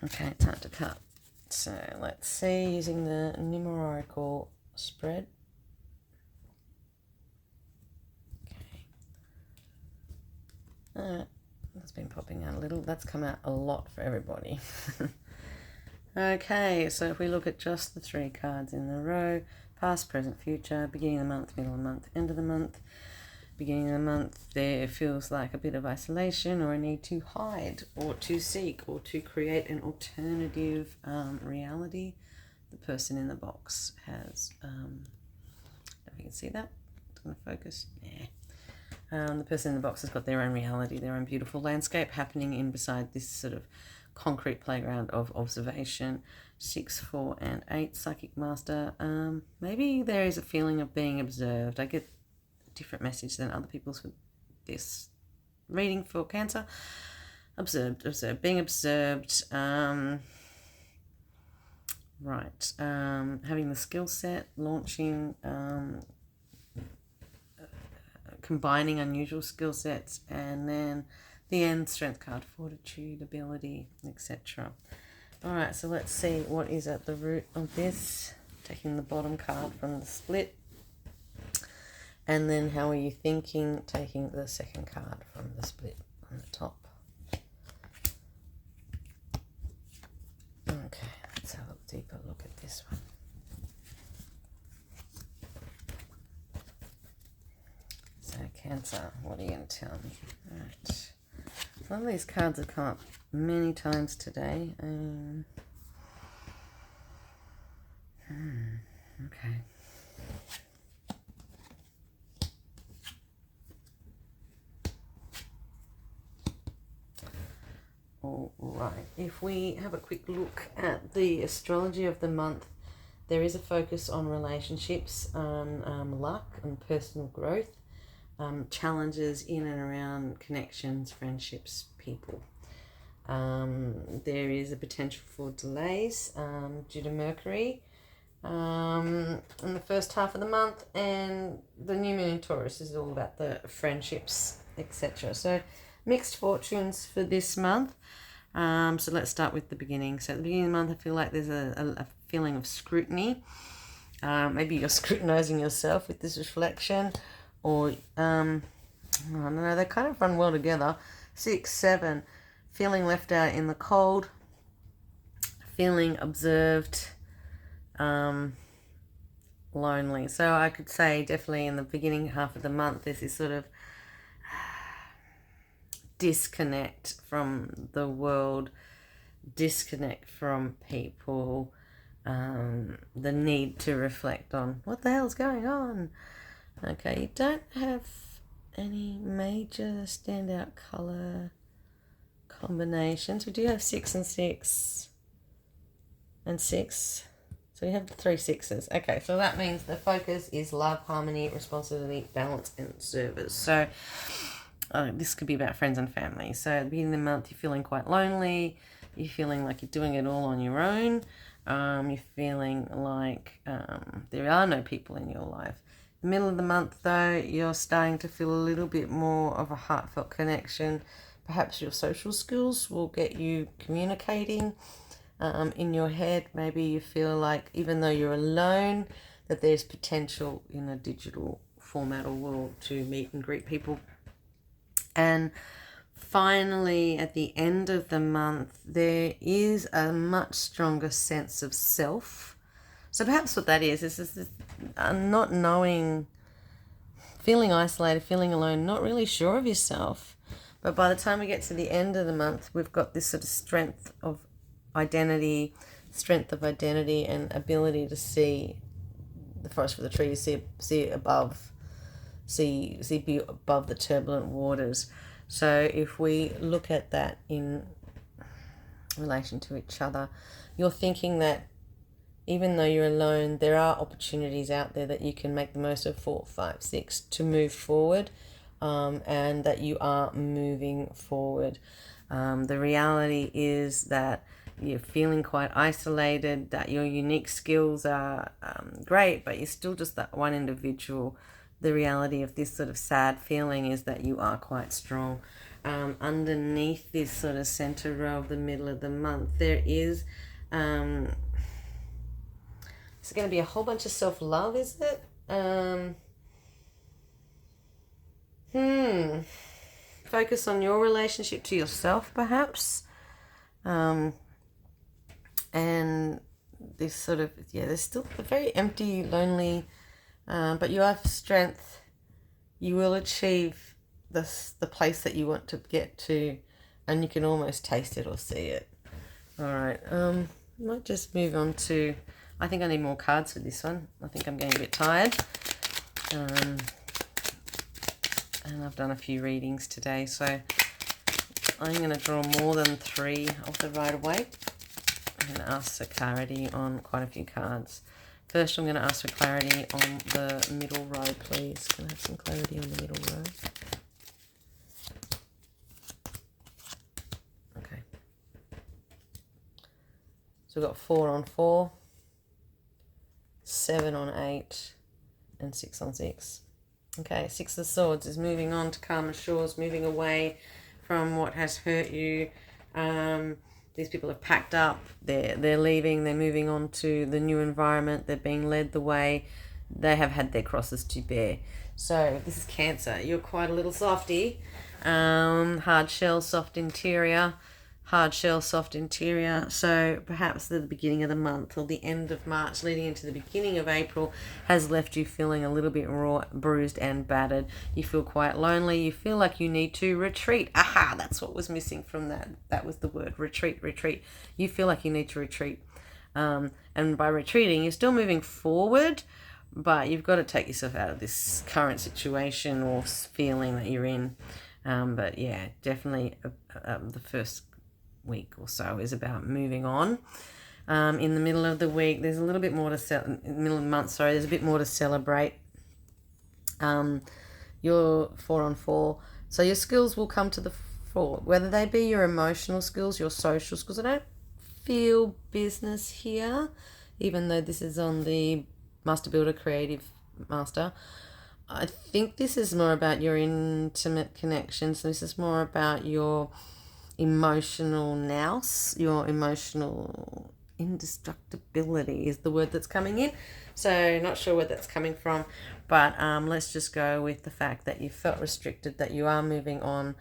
Okay, time to cut. So let's see, using the NumerOracle spread. Okay. That's been popping out a little. That's come out a lot for everybody. Okay, so if we look at just the 3 cards in the row, past, present, future, beginning of the month, middle of the month, end of the month. Beginning of the month, there feels like a bit of isolation or a need to hide or to seek or to create an alternative reality. The person in the box has, if you can see that, it's going to focus. Yeah. The person in the box has got their own reality, their own beautiful landscape happening in beside this sort of concrete playground of observation. 6, 4, and 8, Psychic Master. Maybe there is a feeling of being observed. I get a different message than other people's with this reading for Cancer. Observed, being observed. Right. Having the skill set, launching, combining unusual skill sets, and then the end, strength card, fortitude, ability, etc. All right, so let's see what is at the root of this. Taking the bottom card from the split. And then how are you thinking, taking the second card from the split on the top. Okay, let's have a deeper look at this one. So Cancer, what are you going to tell me? All right. Some of these cards have come up many times today. Okay. All right. If we have a quick look at the astrology of the month, there is a focus on relationships, luck and personal growth. Challenges in and around connections, friendships, people. There is a potential for delays due to Mercury in the first half of the month, and the new moon in Taurus is all about the friendships, etc. So mixed fortunes for this month. So let's start with the beginning. So at the beginning of the month, I feel like there's a feeling of scrutiny. Maybe you're scrutinizing yourself with this reflection, or I don't know, they kind of run well together. 6, 7, feeling left out in the cold, feeling observed, lonely. So I could say definitely in the beginning half of the month, there's this sort of disconnect from the world, disconnect from people, the need to reflect on what the hell's going on. Okay, you don't have any major standout colour combinations. We do have 6 and 6 and 6. So we have 3 6s. Okay, so that means the focus is love, harmony, responsibility, balance, and service. So this could be about friends and family. So at the beginning of the month, you're feeling quite lonely. You're feeling like you're doing it all on your own. You're feeling like there are no people in your life. The middle of the month, though, you're starting to feel a little bit more of a heartfelt connection. Perhaps your social skills will get you communicating in your head. Maybe you feel like even though you're alone, that there's potential in a digital format or world to meet and greet people. And finally, at the end of the month, there is a much stronger sense of self. So perhaps what that is this not knowing, feeling isolated, feeling alone, not really sure of yourself. But by the time we get to the end of the month, we've got this sort of strength of identity and ability to see the forest for the trees, see above, see above the turbulent waters. So if we look at that in relation to each other, you're thinking that even though you're alone, there are opportunities out there that you can make the most of 4, 5, 6 to move forward, and that you are moving forward. The reality is that you're feeling quite isolated, that your unique skills are great, but you're still just that one individual. The reality of this sort of sad feeling is that you are quite strong. underneath this sort of center row of the middle of the month, there is it's going to be a whole bunch of self-love, is it? Focus on your relationship to yourself, perhaps. And this sort of, there's still a very empty, lonely, but you have strength. You will achieve the place that you want to get to, and you can almost taste it or see it. All right, might just move on to, I think I need more cards for this one. I think I'm getting a bit tired. And I've done a few readings today, so I'm going to draw more than 3 of the right away and ask for clarity on quite a few cards. First, I'm going to ask for clarity on the middle row, please. Can I have some clarity on the middle row? Okay. So we've got 4 on 4, 7 on 8, and 6 on 6. Okay, 6 of Swords is moving on to calmer shores, moving away from what has hurt you. These people have packed up, they're leaving, they're moving on to the new environment, they're being led the way, they have had their crosses to bear. So this is Cancer. You're quite a little softy. Hard shell, soft interior. Hard shell, soft interior. So perhaps the beginning of the month or the end of March leading into the beginning of April has left you feeling a little bit raw, bruised and battered. You feel quite lonely. You feel like you need to retreat. Aha, that's what was missing from that. That was the word, retreat, retreat. You feel like you need to retreat. And by retreating, you're still moving forward, but you've got to take yourself out of this current situation or feeling that you're in. But yeah, definitely the first week or so is about moving on. In the middle of the week, there's a little bit more to in the middle of the month, there's a bit more to celebrate. You're 4 on 4, so your skills will come to the fore, whether they be your emotional skills, your social skills. I don't feel business here, even though this is on the Master Builder Creative Master. I think this is more about your intimate connections. This is more about your emotional nous, your emotional indestructibility is the word that's coming in. So not sure where that's coming from, but let's just go with the fact that you felt restricted, that you are moving on,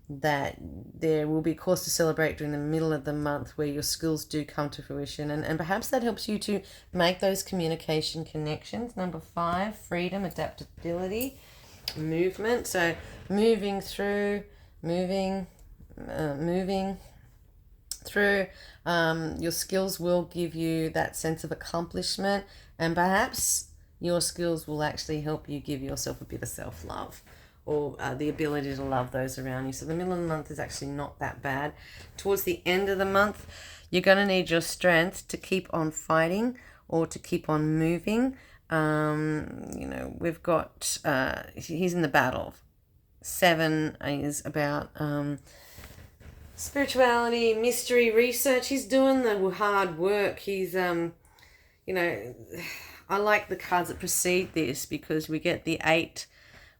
that there will be cause to celebrate during the middle of the month where your skills do come to fruition, and perhaps that helps you to make those communication connections. Number 5, freedom, adaptability, movement. So moving through, moving through, your skills will give you that sense of accomplishment, and perhaps your skills will actually help you give yourself a bit of self-love, or the ability to love those around you. So the middle of the month is actually not that bad. Towards the end of the month, you're going to need your strength to keep on fighting or to keep on moving. We've got, he's in the battle. 7 is about spirituality, mystery, research. He's doing the hard work. He's, I like the cards that precede this, because we get the 8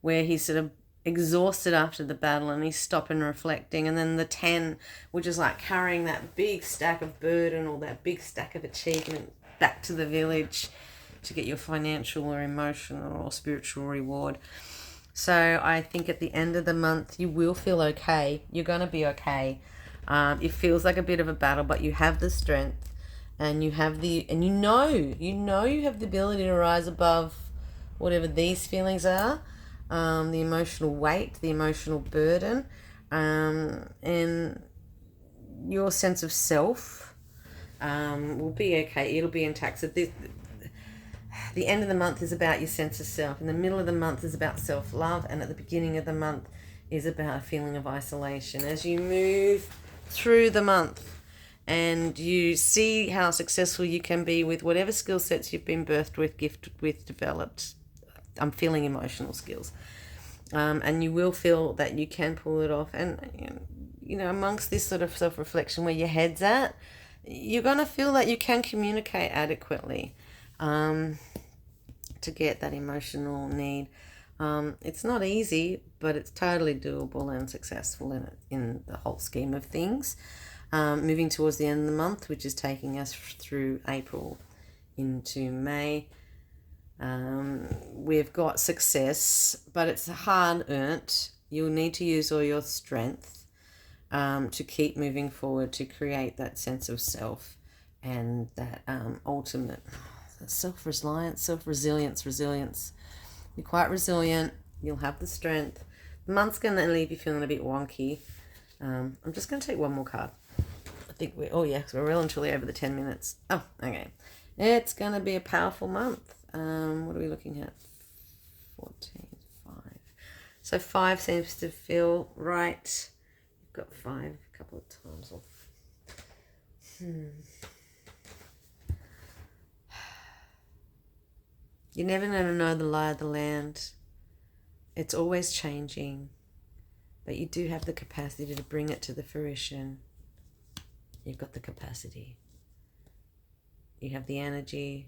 where he's sort of exhausted after the battle and he's stopping reflecting, and then the 10, which is like carrying that big stack of burden or that big stack of achievement back to the village to get your financial or emotional or spiritual reward. So I think at the end of the month, you will feel okay. You're going to be okay. It feels like a bit of a battle, but you have the strength, and you have you have the ability to rise above whatever these feelings are, the emotional weight, the emotional burden, and your sense of self will be okay. It'll be intact. So the end of the month is about your sense of self, and the middle of the month is about self-love, and at the beginning of the month is about a feeling of isolation. As you move through the month and you see how successful you can be with whatever skill sets you've been birthed with, gifted with, developed, I'm feeling emotional skills, and you will feel that you can pull it off. And amongst this sort of self-reflection where your head's at, you're going to feel that you can communicate adequately to get that emotional need. It's not easy, but it's totally doable and successful in the whole scheme of things. Moving towards the end of the month, which is taking us through April into May. We've got success, but it's hard earned. You'll need to use all your strength to keep moving forward, to create that sense of self and that ultimate self-reliance, resilience. You're quite resilient. You'll have the strength. The month's going to leave you feeling a bit wonky. I'm just going to take one more card. I think we're well and truly over the 10 minutes. Oh, okay. It's going to be a powerful month. What are we looking at? 14, 5. So 5 seems to feel right. You've got 5 a couple of times. You never know the lie of the land. It's always changing, but you do have the capacity to bring it to the fruition. You've got the capacity. You have the energy.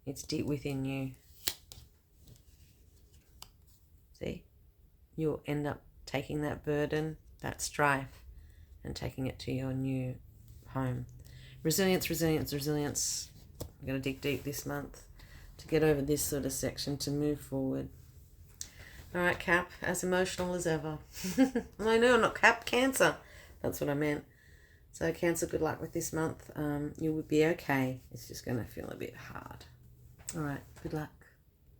It's deep within you. See? You'll end up taking that burden, that strife, and taking it to your new home. Resilience. I'm going to dig deep this month to get over this sort of section, to move forward. All right, Cap, as emotional as ever. I know, not Cap, Cancer. That's what I meant. So Cancer, good luck with this month. You would be okay. It's just going to feel a bit hard. All right, good luck.